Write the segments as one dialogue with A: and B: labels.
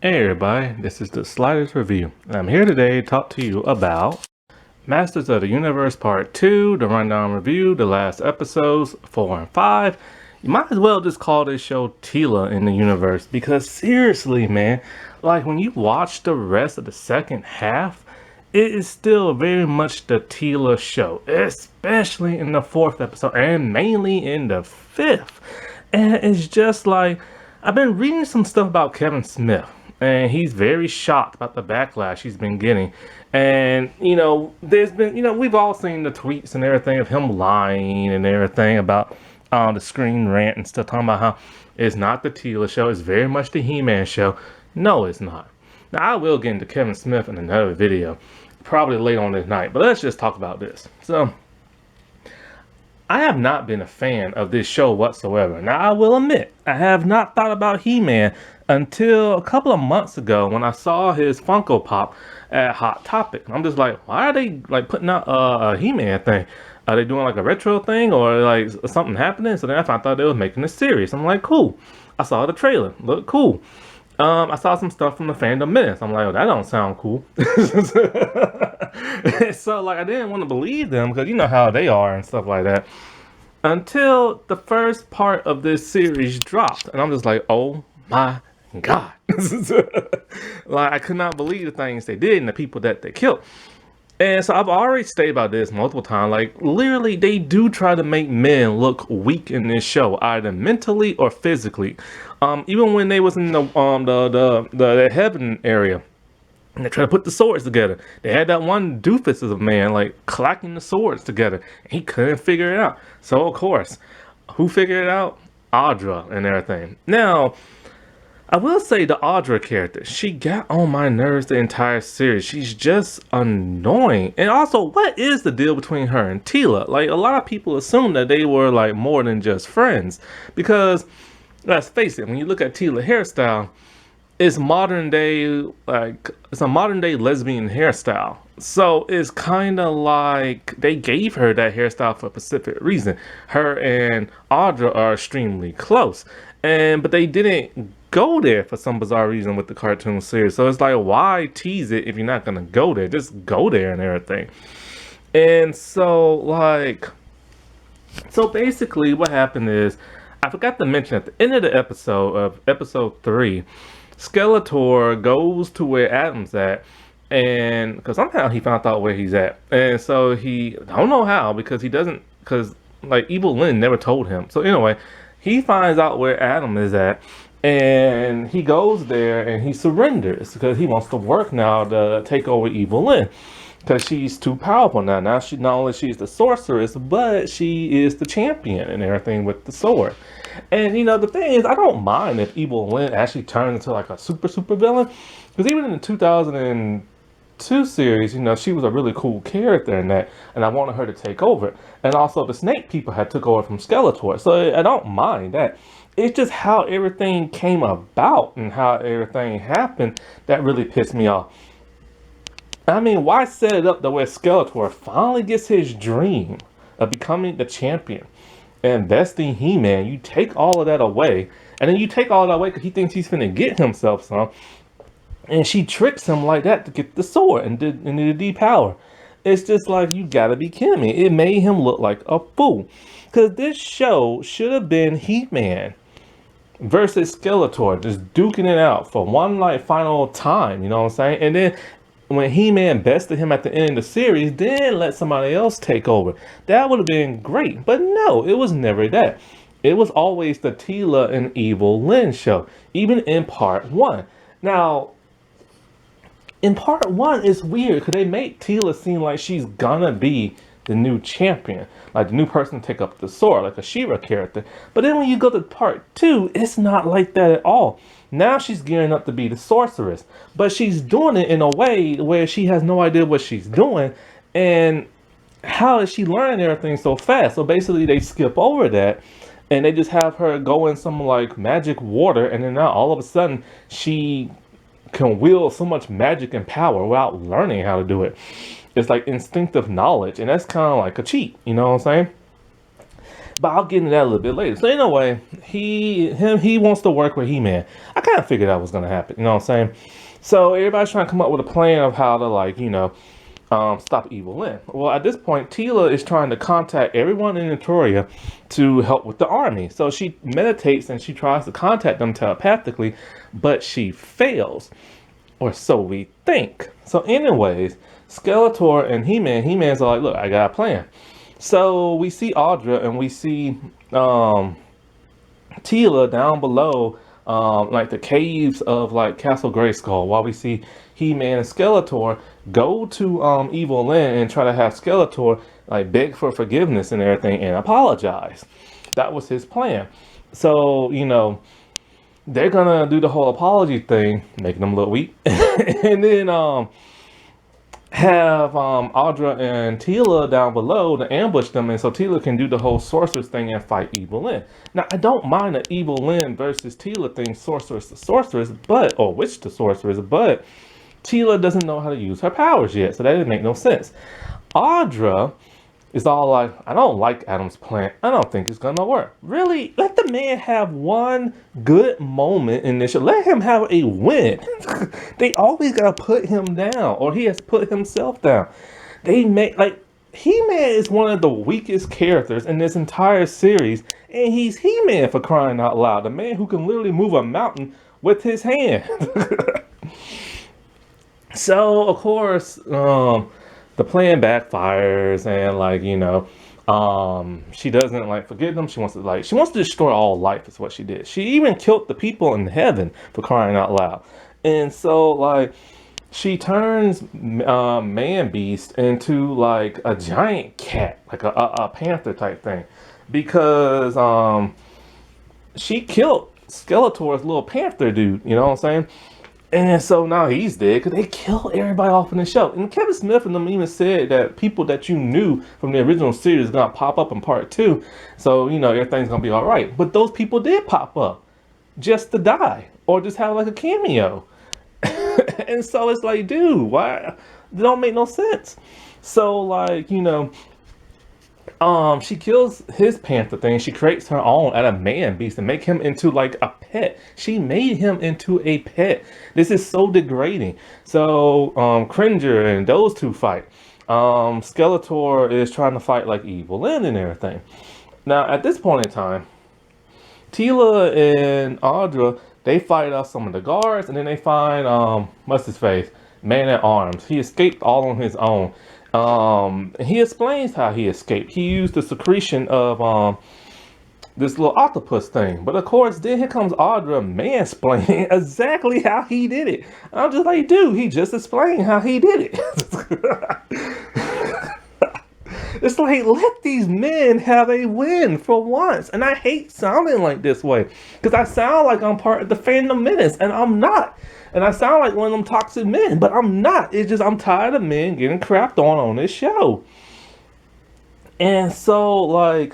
A: Hey everybody, this is the Sliders Review, and I'm here today to talk to you about Masters of the Universe Part 2, the Rundown Review, the last episodes, 4 and 5. You might as well just call this show Tila in the Universe, because seriously, man, like when you watch the rest of the second half, it is still very much the Tila show, especially in the 4th episode, and mainly in the 5th. And it's just like, I've been reading some stuff about Kevin Smith, and he's very shocked about the backlash he's been getting. And, there's been, we've all seen the tweets and everything of him lying and everything about the Screen Rant and stuff, talking about how it's not the Tila show, it's very much the He-Man show. No, it's not. Now, I will get into Kevin Smith in another video, probably late on this night, but let's just talk about this. So, I have not been a fan of this show whatsoever. Now, I will admit, I have not thought about He-Man until a couple of months ago when I saw his Funko Pop at Hot Topic. I'm just like, why are they like putting out a He-Man thing? Are they doing like a retro thing or like something happening? So then I thought they was making a series. I'm like, cool. I saw the trailer. Looked cool. I saw some stuff from the Fandom Minutes. I'm like, oh, that don't sound cool. So like I didn't want to believe them because you know how they are and stuff like that. Until the first part of this series dropped. And I'm just like, oh my God. Like I could not believe the things they did and the people that they killed. And so I've already stated about this multiple times. Like literally, they do try to make men look weak in this show, either mentally or physically. Even when they was in the heaven area, and they try to put the swords together. They had that one doofus of a man like clacking the swords together, and he couldn't figure it out. So of course, who figured it out? Audra and everything. Now, I will say the Audra character, she got on my nerves the entire series. She's just annoying. And also, what is the deal between her and Tila? Like, a lot of people assume that they were, like, more than just friends. Because, let's face it, when you look at Tila's hairstyle, it's modern day, like, it's a modern day lesbian hairstyle. So, it's kind of like they gave her that hairstyle for a specific reason. Her and Audra are extremely close. But they didn't go there for some bizarre reason with the cartoon series. So it's like, why tease it if you're not gonna go there? Just go there and everything. And so basically what happened is, I forgot to mention at the end of the episode of episode 3, Skeletor goes to where Adam's at, and because somehow he found out where he's at, and so he, I don't know how, because he doesn't, because like Evil Lynn never told him. So anyway, he finds out where Adam is at, and he goes there and he surrenders because he wants to work now to take over Evil Lynn because she's too powerful now. Now she, not only she's the sorceress, but she is the champion and everything with the sword. And the thing is, I don't mind if Evil Lynn actually turns into like a super villain, because even in the 2002 series, she was a really cool character in that, and I wanted her to take over. And also the Snake people had took over from Skeletor, so I don't mind that. It's just how everything came about and how everything happened that really pissed me off. I mean, why set it up the way Skeletor finally gets his dream of becoming the champion and besting He-Man? You take all of that away, and then you take all of that away because he thinks he's finna get himself some, and she tricks him like that to get the sword and the depower. It's just like, you gotta be kidding me. It made him look like a fool. Because this show should have been He-Man versus Skeletor, just duking it out for one like final time, you know what I'm saying? And then when He-Man bested him at the end of the series, then let somebody else take over. That would have been great. But no, it was never that. It was always the Tila and Evil Lynn show, even in part 1. Now, in part 1, it's weird because they make Tila seem like she's gonna be the new champion, like the new person to take up the sword, like a She-Ra character. But then when you go to part 2, it's not like that at all. Now she's gearing up to be the sorceress, but she's doing it in a way where she has no idea what she's doing, and how is she learning everything so fast? So basically they skip over that, and they just have her go in some like magic water, and then now all of a sudden she can wield so much magic and power without learning how to do it. It's like instinctive knowledge, and that's kind of like a cheat, you know what I'm saying? But I'll get into that a little bit later. So anyway, he wants to work with He-Man. I kind of figured that was gonna happen. You know what I'm saying? So everybody's trying to come up with a plan of how to, like, stop Evil Lyn. Well, at this point, Teela is trying to contact everyone in Notoria to help with the army. So she meditates and she tries to contact them telepathically, but she fails, or so we think. So anyways, Skeletor and He-Man's like, look, I got a plan. So we see Audra and we see Teela down below, like the caves of like Castle Grayskull, while we see He-Man and Skeletor go to Evil Lyn and try to have Skeletor like beg for forgiveness and everything and apologize. That was his plan. So, they're gonna do the whole apology thing, making them look weak, and then have Audra and Teela down below to ambush them, and so Teela can do the whole sorceress thing and fight Evil Lyn. Now, I don't mind the Evil Lyn versus Teela thing, sorceress to sorceress, or witch to sorceress, but Teela doesn't know how to use her powers yet, so that didn't make no sense. Audra is all like, I don't like Adam's plan. I don't think it's gonna work. Really? Let the man have one good moment in this show. Let him have a win. They always gotta put him down, or he has put himself down. They make, like, He-Man is one of the weakest characters in this entire series, and he's He-Man, for crying out loud. The man who can literally move a mountain with his hand. So, of course, the plan backfires, and she doesn't like forget them. She wants to destroy all life is what she did. She even killed the people in heaven, for crying out loud. And so she turns Man Beast into like a giant cat, like a panther type thing, because she killed Skeletor's little panther dude, you know what I'm saying? And so now he's dead because they killed everybody off in the show. And Kevin Smith and them even said that people that you knew from the original series are going to pop up in part 2. So, everything's going to be all right. But those people did pop up just to die or just have like a cameo. And so it's like, dude, why? It don't make no sense. So she kills his panther thing. She creates her own out of Man Beast and make him into like a pet. She made him into a pet. This is so degrading. So Cringer and those two fight. Skeletor is trying to fight like Evil Lyn and everything. Now at this point in time, Teela and Audra, they fight off some of the guards, and then they find what's his face? Man-at-Arms. He escaped all on his own. He explains how he escaped. He used the secretion of this little octopus thing. But of course, then here comes Audra mansplaining exactly how he did it. I'm just like, dude, he just explained how he did it. It's like, let these men have a win for once. And I hate sounding like this way, because I sound like I'm part of the Phantom Menace, and I'm not. And I sound like one of them toxic men, but I'm not. It's just I'm tired of men getting crapped on this show. And so,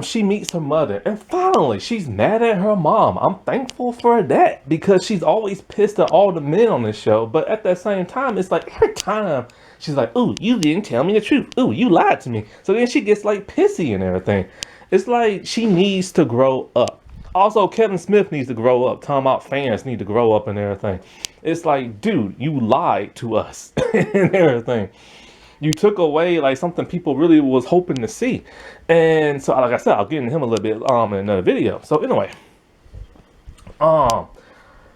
A: she meets her mother, and finally, she's mad at her mom. I'm thankful for that, because she's always pissed at all the men on this show. But at that same time, it's like every time she's like, ooh, you didn't tell me the truth. Ooh, you lied to me. So then she gets like pissy and everything. It's like she needs to grow up. Also, Kevin Smith needs to grow up. Talking about fans need to grow up and everything. It's like, dude, you lied to us and everything. You took away like something people really was hoping to see. And so, like I said, I'll get into him a little bit in another video. So anyway,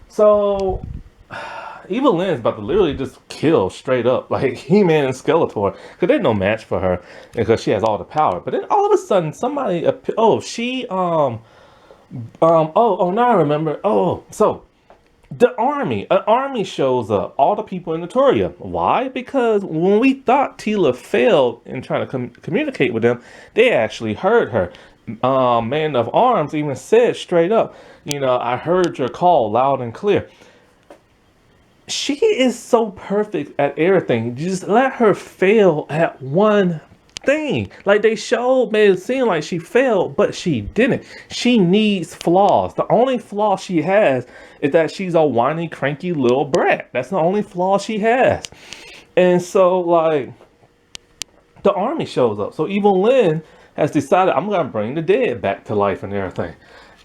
A: so Evil Lyn's about to literally just kill straight up like He-Man and Skeletor, because they're no match for her because she has all the power. But then all of a sudden, somebody now I remember. So the army, an army shows up, all the people in Notoria. Why? Because when we thought Teela failed in trying to communicate with them, they actually heard her. Man-at-Arms even said straight up, I heard your call loud and clear. She is so perfect at everything. Just let her fail at one thing. Like they made it seem like she failed, but she didn't. She needs flaws. The only flaw she has is that she's a whiny, cranky little brat. That's the only flaw she has. And so the army shows up. So Evil Lyn has decided I'm gonna bring the dead back to life and everything.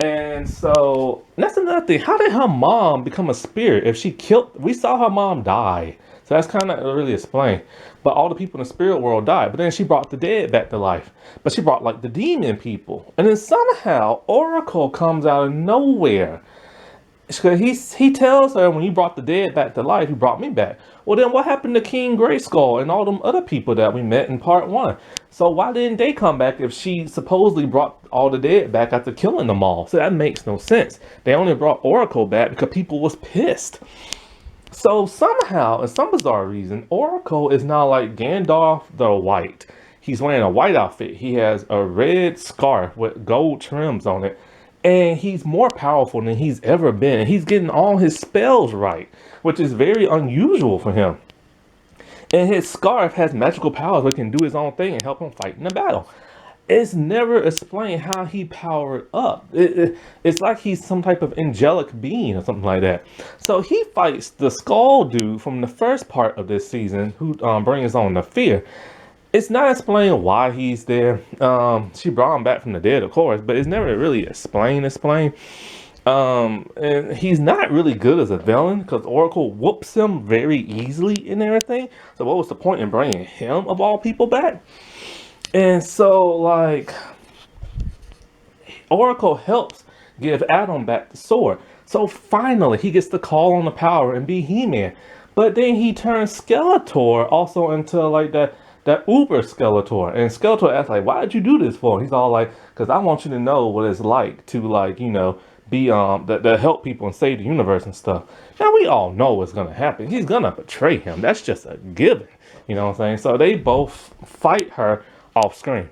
A: And so that's another thing. How did her mom become a spirit if she killed? We saw her mom die, so that's kind of really explained. But all the people in the spirit world died. But then she brought the dead back to life. But she brought like the demon people, and then somehow Oracle comes out of nowhere. He tells her, when you brought the dead back to life, you brought me back. Well, then what happened to King Grayskull and all them other people that we met in part 1? So why didn't they come back if she supposedly brought all the dead back after killing them all? So that makes no sense. They only brought Oracle back because people was pissed. So somehow, in some bizarre reason, Oracle is now like Gandalf the White. He's wearing a white outfit. He has a red scarf with gold trims on it. And he's more powerful than he's ever been. And he's getting all his spells right, which is very unusual for him. And his scarf has magical powers where he can do his own thing and help him fight in the battle. It's never explained how he powered up. It's like he's some type of angelic being or something like that. So he fights the skull dude from the first part of this season who brings on the fear. It's not explained why he's there. She brought him back from the dead, of course, but it's never really explained. And he's not really good as a villain because Oracle whoops him very easily and everything. So what was the point in bringing him, of all people, back? And so, like, Oracle helps give Adam back the sword. So finally, he gets to call on the power and be He-Man. But then he turns Skeletor also into, like, that Uber Skeletor. And Skeletor asks, like, why did you do this for? He's all like, because I want you to know what it's like to, like, you know, be, that help people and save the universe and stuff. Now, we all know what's going to happen. He's going to betray him. That's just a given. You know what I'm saying? So they both fight her off screen.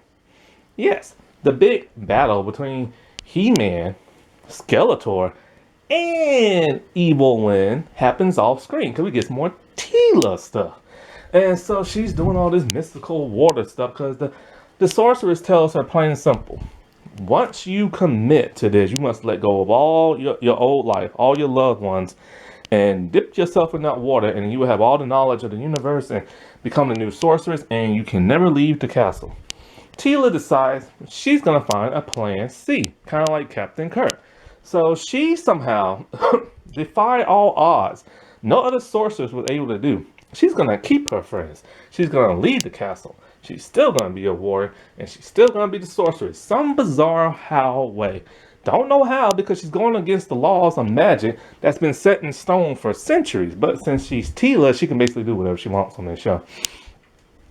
A: Yes, the big battle between He-Man, Skeletor, and Evil Lyn happens off screen because we get some more Teela stuff. And so she's doing all this mystical water stuff because the sorceress tells her plain and simple. Once you commit to this, you must let go of all your old life, all your loved ones, and dip yourself in that water, and you will have all the knowledge of the universe and become the new sorceress, and you can never leave the castle. Teela decides she's going to find a plan C, kind of like Captain Kirk. So she somehow defied all odds. No other sorceress was able to do. She's going to keep her friends. She's going to leave the castle. She's still going to be a warrior, and she's still going to be the sorceress. Some bizarre way. Don't know how, because she's going against the laws of magic that's been set in stone for centuries. But since she's Teela, she can basically do whatever she wants on this show.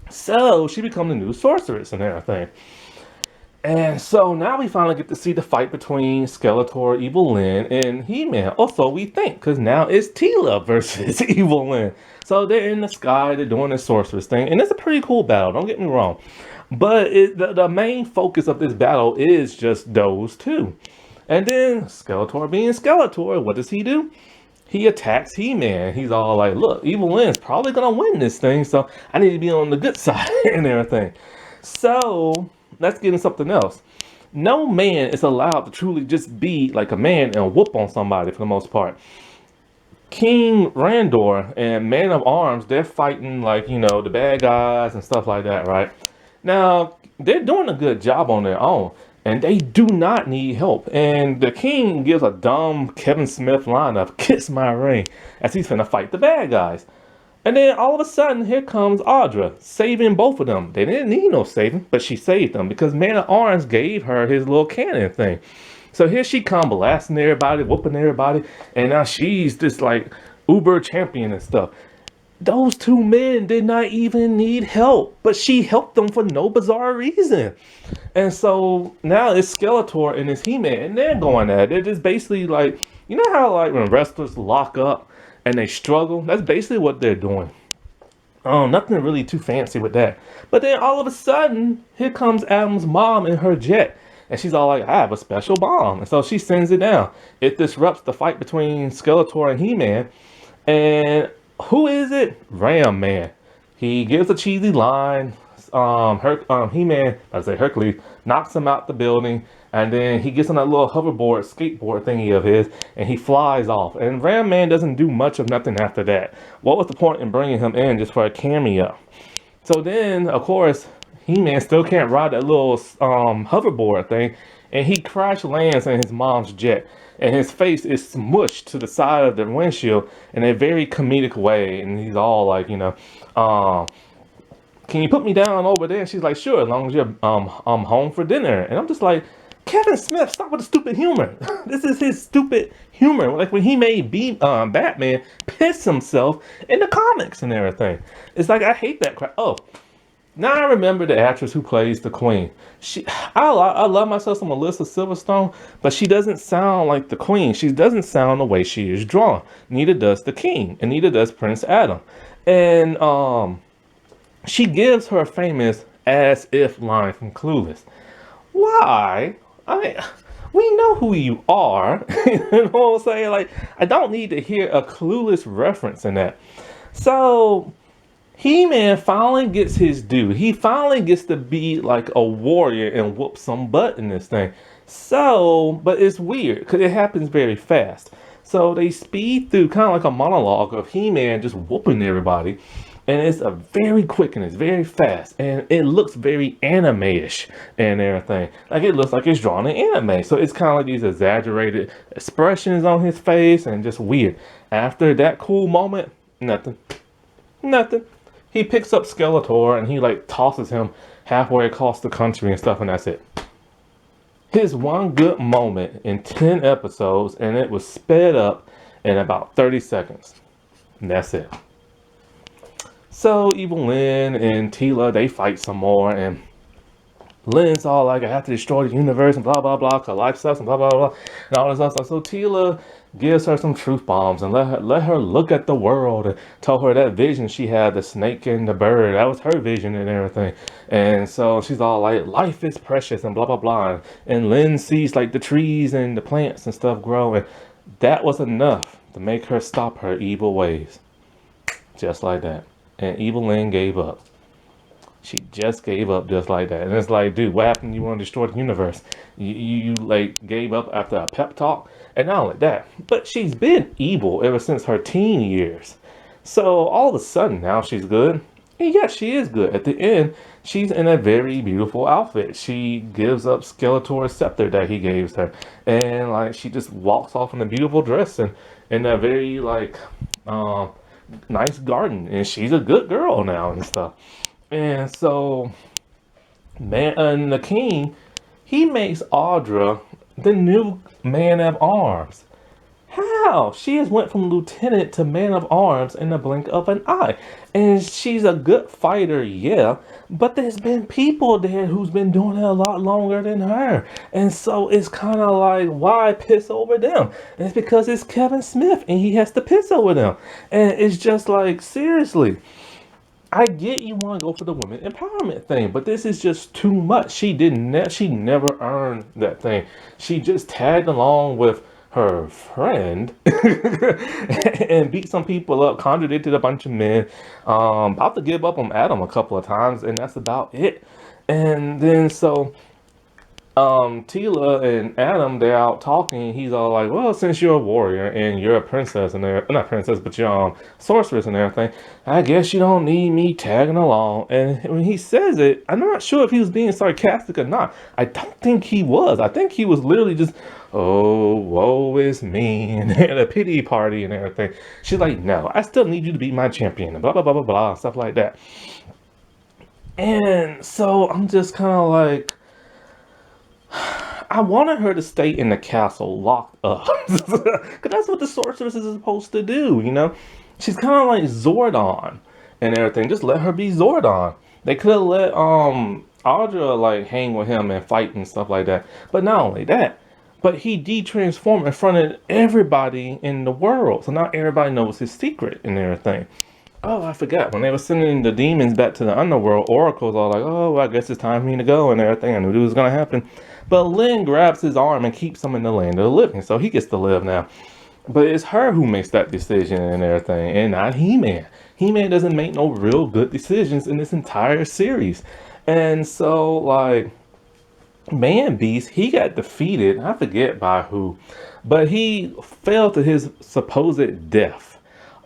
A: So she becomes the new sorceress and everything. And so now we finally get to see the fight between Skeletor, Evil Lyn, and He-Man. Also, we think, because now it's Teela versus Evil Lyn. So they're in the sky, they're doing this sorceress thing. And it's a pretty cool battle, don't get me wrong. But the main focus of this battle is just those two. And then Skeletor being Skeletor, what does he do? He attacks He-Man. He's all like, look, Evil Lyn's probably going to win this thing, so I need to be on the good side and everything. So let's get into something else. No man is allowed to truly just be like a man and whoop on somebody for the most part. King Randor and Man of Arms, they're fighting like, you know, the bad guys and stuff like that, right? Now, they're doing a good job on their own. And they do not need help. And the king gives a dumb Kevin Smith line of kiss my ring as he's finna fight the bad guys. And then all of a sudden, here comes Audra, saving both of them. They didn't need no saving, but she saved them because Man of Arms gave her his little cannon thing. So here she come blasting everybody, whooping everybody. And now she's this like uber champion and stuff. Those two men did not even need help, but she helped them for no bizarre reason. And so now it's Skeletor and it's He-Man, and they're going at it. They're just basically like, you know how like when wrestlers lock up and they struggle? That's basically what they're doing. Nothing really too fancy with that. But then all of a sudden, here comes Adam's mom in her jet. And she's all like, I have a special bomb. And so she sends it down. It disrupts the fight between Skeletor and He-Man. And who is it? Ram Man. He gives a cheesy line. He-Man, Hercules, knocks him out the building. And then he gets on that little hoverboard, skateboard thingy of his. And he flies off. And Ram Man doesn't do much of nothing after that. What was the point in bringing him in just for a cameo? So then, of course, He-Man still can't ride that little hoverboard thing, and he crash lands in his mom's jet, and his face is smushed to the side of the windshield in a very comedic way, and he's all like, can you put me down over there? And she's like, sure, as long as you're I'm home for dinner. And I'm just like, Kevin Smith, stop with the stupid humor. This is his stupid humor. Like when he made Batman piss himself in the comics and everything. It's like, I hate that crap. Oh, now I remember the actress who plays the Queen. I love myself some Melissa Silverstone, but she doesn't sound like the Queen. She doesn't sound the way she is drawn. Neither does the King, and neither does Prince Adam. And she gives her famous "as if" line from Clueless. Why? I mean, we know who you are. You know what I'm saying? Like, I don't need to hear a Clueless reference in that. So He-Man finally gets his due. He finally gets to be like a warrior and whoop some butt in this thing. So, but it's weird because it happens very fast. So they speed through kind of like a monologue of He-Man just whooping everybody. And it's a very quick and it's very fast. And it looks very anime-ish and everything. Like it looks like it's drawn in anime. So it's kind of like these exaggerated expressions on his face and just weird. After that cool moment, nothing. Nothing. He picks up Skeletor and he like tosses him halfway across the country and stuff, and that's it. His one good moment in 10 episodes, and it was sped up in about 30 seconds. And that's it. So Evil Lynn and Tila, they fight some more, and Lynn's all like, I have to destroy the universe and blah blah blah, cause life sucks and blah blah blah and all this other stuff. So Tila gives her some truth bombs and let her look at the world and tell her that vision she had, the snake and the bird, that was her vision and everything. And so she's all like, life is precious and blah blah blah. And Lynn sees like the trees and the plants and stuff grow, and that was enough to make her stop her evil ways. Just like that. And Evil Lynn gave up. She just gave up just like that. And it's like, dude, what happened? You want to destroy the universe? You like gave up after a pep talk? And not only that, but she's been evil ever since her teen years. So all of a sudden now she's good. And yes, she is good. At the end, she's in a very beautiful outfit. She gives up Skeletor's scepter that he gave her. And like she just walks off in a beautiful dress and in a very like nice garden. And she's a good girl now and stuff. And so, the King, he makes Audra the new man of arms. How? She has went from lieutenant to man of arms in the blink of an eye. And she's a good fighter, yeah. But there's been people there who's been doing it a lot longer than her. And so it's kind of like, why piss over them? And it's because it's Kevin Smith and he has to piss over them. And it's just like, seriously. I get you want to go for the women empowerment thing, but this is just too much. She never earned that thing. She just tagged along with her friend and beat some people up, contradicted a bunch of men, about to give up on Adam a couple of times, and that's about it. And then so Tila and Adam, they're out talking. He's all like, well, since you're a warrior and you're a princess and not princess, but you're sorceress and everything, I guess you don't need me tagging along. And when he says it, I'm not sure if he was being sarcastic or not. I don't think he was. I think he was literally just, oh, woe is me, and a pity party and everything. She's like, no, I still need you to be my champion and blah, blah, blah, blah, blah, stuff like that. And so I'm just kind of like, I wanted her to stay in the castle locked up. Because that's what the sorceress is supposed to do, you know? She's kind of like Zordon and everything. Just let her be Zordon. They could have let Audra like hang with him and fight and stuff like that. But not only that, but he de-transformed in front of everybody in the world. So now everybody knows his secret and everything. Oh, I forgot. When they were sending the demons back to the underworld, Oracle's all like, oh, well, I guess it's time for me to go and everything. I knew it was going to happen. But Lynn grabs his arm and keeps him in the land of the living. So he gets to live now. But it's her who makes that decision and everything, and not He-Man. He-Man doesn't make no real good decisions in this entire series. And so, like, Man-Beast, he got defeated. I forget by who. But he fell to his supposed death.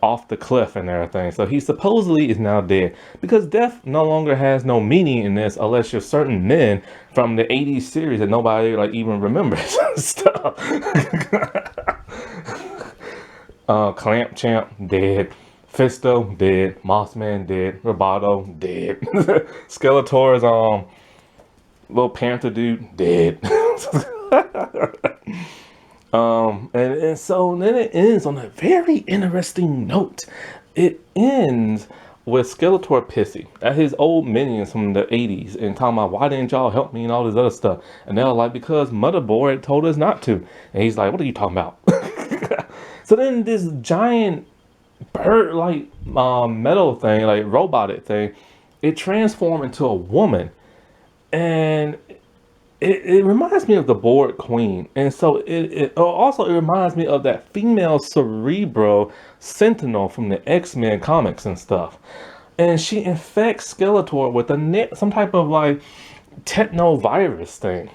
A: off the cliff and everything. So he supposedly is now dead because death no longer has no meaning in this unless you're certain men from the 80s series that nobody like even remembers stuff. Clamp Champ dead. Fisto dead. Mossman dead. Roboto dead. Skeletor's little panther dude dead. And so then it ends on a very interesting note. It ends with Skeletor pissy at his old minions from the 80s and talking about why didn't y'all help me and all this other stuff. And they're like, because Motherboard told us not to. And he's like, what are you talking about? So then this giant bird like metal thing, like robotic thing, it transformed into a woman. And it reminds me of the Board Queen, and so it also it reminds me of that female Cerebro Sentinel from the X-Men comics and stuff. And she infects Skeletor with some type of like techno virus thing.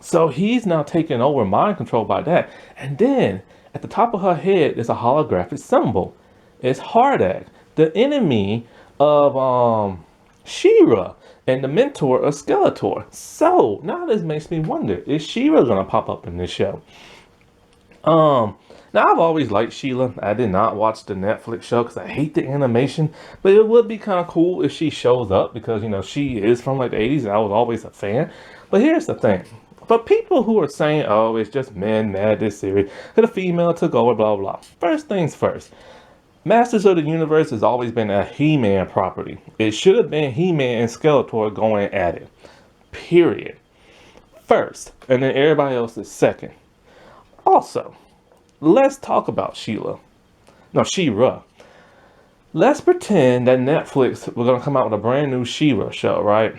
A: So he's now taken over mind control by that. And then at the top of her head is a holographic symbol. It's Hardak, the enemy of She-Ra and the mentor of Skeletor. So now this makes me wonder, is She-Ra gonna pop up in this show? Now I've always liked Sheila. I did not watch the Netflix show because I hate the animation, but it would be kind of cool if she shows up because, you know, she is from like the 80s and I was always a fan. But here's the thing. For people who are saying, oh, it's just men mad this series, that a female took over, blah, blah, blah. First things first. Masters of the Universe has always been a He-Man property. It should have been He-Man and Skeletor going at it. Period. First. And then everybody else is second. Also, let's talk about She-Ra. Let's pretend that Netflix was going to come out with a brand new She-Ra show, right?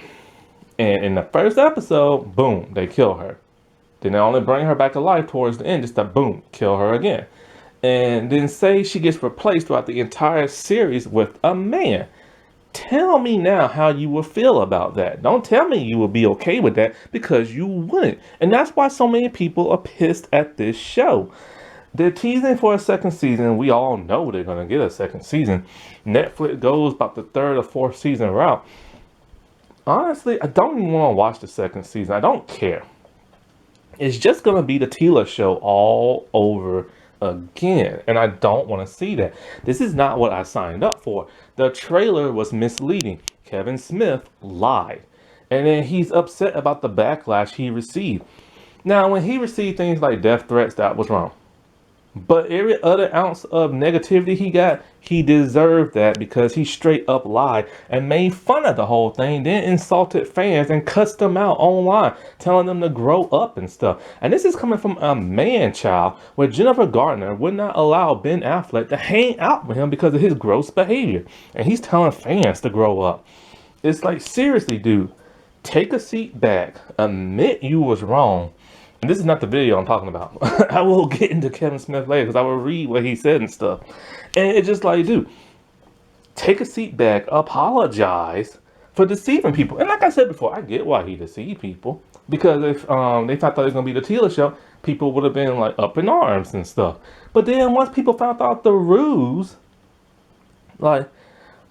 A: And in the first episode, boom, they kill her. Then they only bring her back to life towards the end, just to boom, kill her again. And then say she gets replaced throughout the entire series with a man. Tell me now how you will feel about that. Don't tell me you will be okay with that, because you wouldn't. And that's why so many people are pissed at this show. They're teasing for a second season. We all know they're going to get a second season. Netflix goes about the third or fourth season route. Honestly, I don't even want to watch the second season. I don't care. It's just going to be the Teela show all over again, and I don't want to see that. This is not what I signed up for. The trailer was misleading. Kevin Smith lied, and then he's upset about the backlash he received. Now, when he received things like death threats, that was wrong. But every other ounce of negativity he got, he deserved that, because he straight up lied and made fun of the whole thing, then insulted fans and cussed them out online, telling them to grow up and stuff. And this is coming from a man child, where Jennifer Garner would not allow Ben Affleck to hang out with him because of his gross behavior. And he's telling fans to grow up. It's like, seriously, dude, take a seat back, admit you was wrong. And this is not the video I'm talking about. I will get into Kevin Smith later because I will read what he said and stuff. And it's just like, dude, take a seat back, apologize for deceiving people. And like I said before, I get why he deceived people. Because if they thought it was going to be the Teela show, people would have been like up in arms and stuff. But then once people found out the ruse, like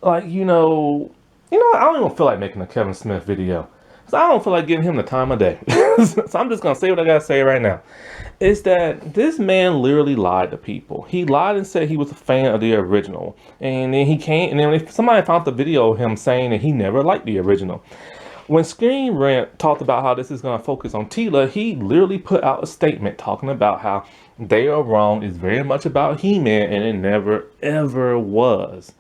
A: you know, I don't even feel like making a Kevin Smith video. So I don't feel like giving him the time of day. So I'm just going to say what I got to say right now. Is that this man literally lied to people. He lied and said he was a fan of the original. And then he came, and then somebody found the video of him saying that he never liked the original. When Screen Rant talked about how this is going to focus on Teela, he literally put out a statement talking about how They Are Wrong is very much about He-Man, and it never, ever was.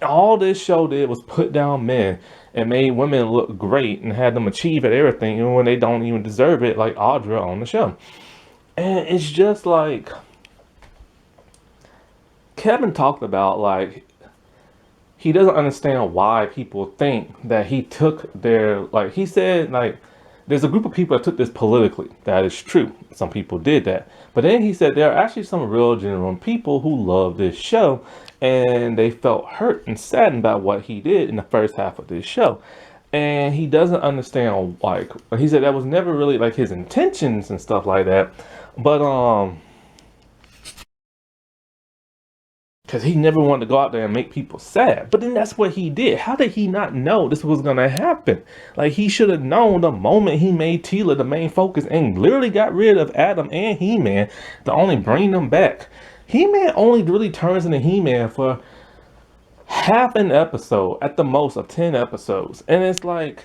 A: All this show did was put down men and made women look great and had them achieve at everything, even when they don't even deserve it, like Audra on the show. And it's just like, Kevin talked about, like, he doesn't understand why people think that he took their, like, he said, like, there's a group of people that took this politically. That is true. Some people did that. But then he said there are actually some real genuine people who love this show, and they felt hurt and saddened by what he did in the first half of this show. And he doesn't understand, like, he said that was never really like his intentions and stuff like that. But because he never wanted to go out there and make people sad. But then that's what he did. How did he not know this was going to happen? Like, he should have known the moment he made Teela the main focus and literally got rid of Adam and He-Man to only bring them back. He-Man only really turns into He-Man for half an episode at the most of 10 episodes. And it's like,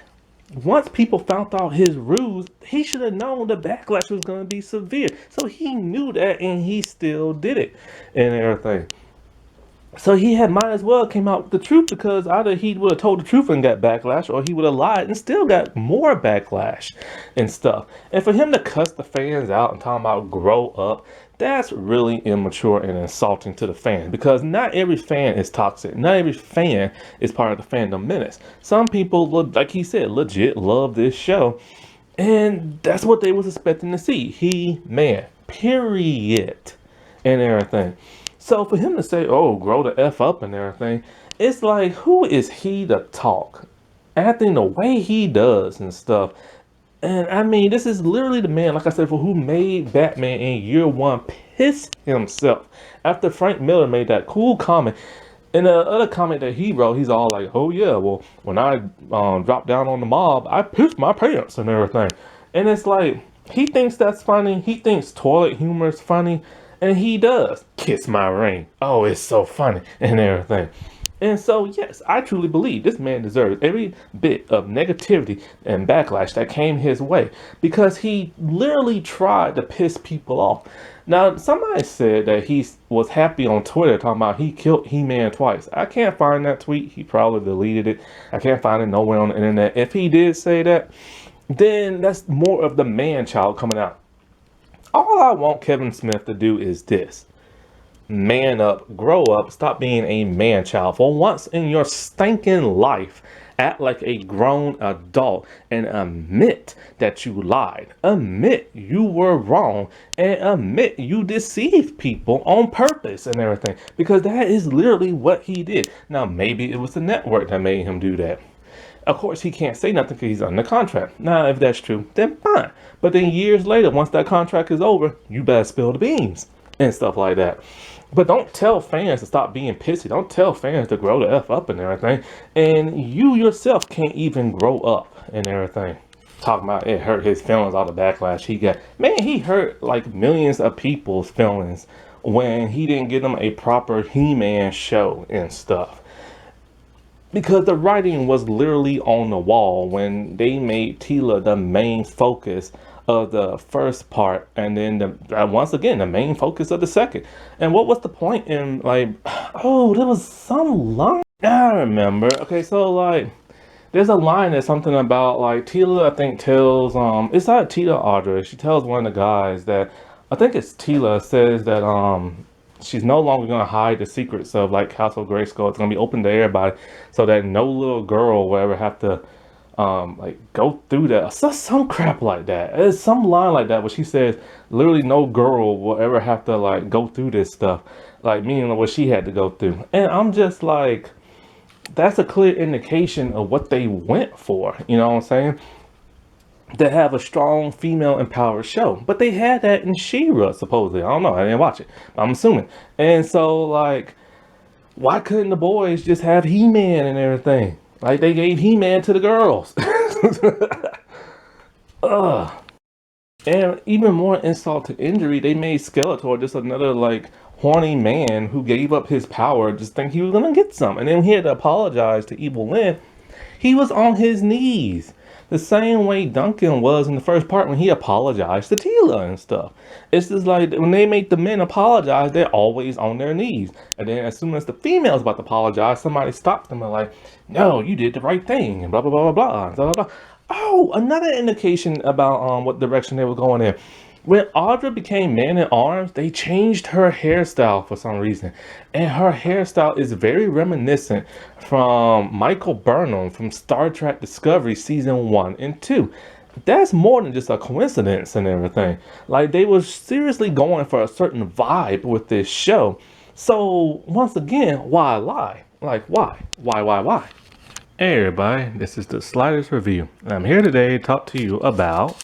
A: once people found out his ruse, he should have known the backlash was going to be severe. So he knew that, and he still did it and everything. So he might as well came out with the truth, because either he would have told the truth and got backlash, or he would have lied and still got more backlash and stuff. And for him to cuss the fans out and talk about grow up, that's really immature and insulting to the fans, because not every fan is toxic. Not every fan is part of the fandom menace. Some people, like he said, legit love this show, and that's what they was expecting to see. He-Man, period, and everything. So for him to say, oh, grow the F up and everything, it's like, who is he to talk? Acting the way he does and stuff. And I mean, this is literally the man, like I said, for who made Batman in year one piss himself after Frank Miller made that cool comment. In the other comment that he wrote, he's all like, oh yeah, well, when I dropped down on the mob, I pissed my pants and everything. And it's like, he thinks that's funny. He thinks toilet humor is funny. And he does. Kiss my ring. Oh, it's so funny and everything. And so, yes, I truly believe this man deserves every bit of negativity and backlash that came his way, because he literally tried to piss people off. Now, somebody said that he was happy on Twitter talking about he killed He-Man twice. I can't find that tweet. He probably deleted it. I can't find it nowhere on the internet. If he did say that, then that's more of the man-child coming out. All I want Kevin Smith to do is this. Man up, grow up, stop being a man-child. For once in your stinking life, act like a grown adult and admit that you lied. Admit you were wrong, and admit you deceived people on purpose and everything. Because that is literally what he did. Now, maybe it was the network that made him do that. Of course, he can't say nothing because he's under contract. Now, if that's true, then fine. But then years later, once that contract is over, you better spill the beans and stuff like that. But don't tell fans to stop being pissy. Don't tell fans to grow the F up and everything. And you yourself can't even grow up and everything. Talking about it hurt his feelings, all the backlash he got. Man, he hurt like millions of people's feelings when he didn't give them a proper He-Man show and stuff. Because the writing was literally on the wall when they made Teela the main focus of the first part, and then once again the main focus of the second. And what was the point in, like, oh, there was some line I remember. Okay, so like there's a line that's something about like Teela, I think, tells it's not Teela, Audra, she tells one of the guys that, I think it's Teela, says that she's no longer going to hide the secrets of like Castle Grayskull. It's going to be open to everybody, so that no little girl will ever have to like go through that. So, some crap like that. There's some line like that where she says literally no girl will ever have to like go through this stuff, like meaning what she had to go through. And I'm just like, that's a clear indication of what they went for, you know what I'm saying? To have a strong female empowered show. But they had that in She-Ra, supposedly. I don't know, I didn't watch it, but I'm assuming. And so like, why couldn't the boys just have He-Man and everything? Like they gave He-Man to the girls. And even more insult to injury, they made Skeletor just another like horny man who gave up his power, just think he was gonna get some. And then he had to apologize to Evil Lynn. He was on his knees. The same way Duncan was in the first part when he apologized to Teela and stuff. It's just like when they make the men apologize, they're always on their knees. And then as soon as the female's about to apologize, somebody stops them and like, no, you did the right thing, and blah, blah, blah, blah, blah, blah, blah. Oh, another indication about what direction they were going in. When Audra became Man-at-Arms, they changed her hairstyle for some reason. And her hairstyle is very reminiscent from Michael Burnham from Star Trek Discovery Season 1 and 2. That's more than just a coincidence and everything. Like, they were seriously going for a certain vibe with this show. So, once again, why lie? Like, why? Why? Hey everybody, this is the Sliders Review. And I'm here today to talk to you about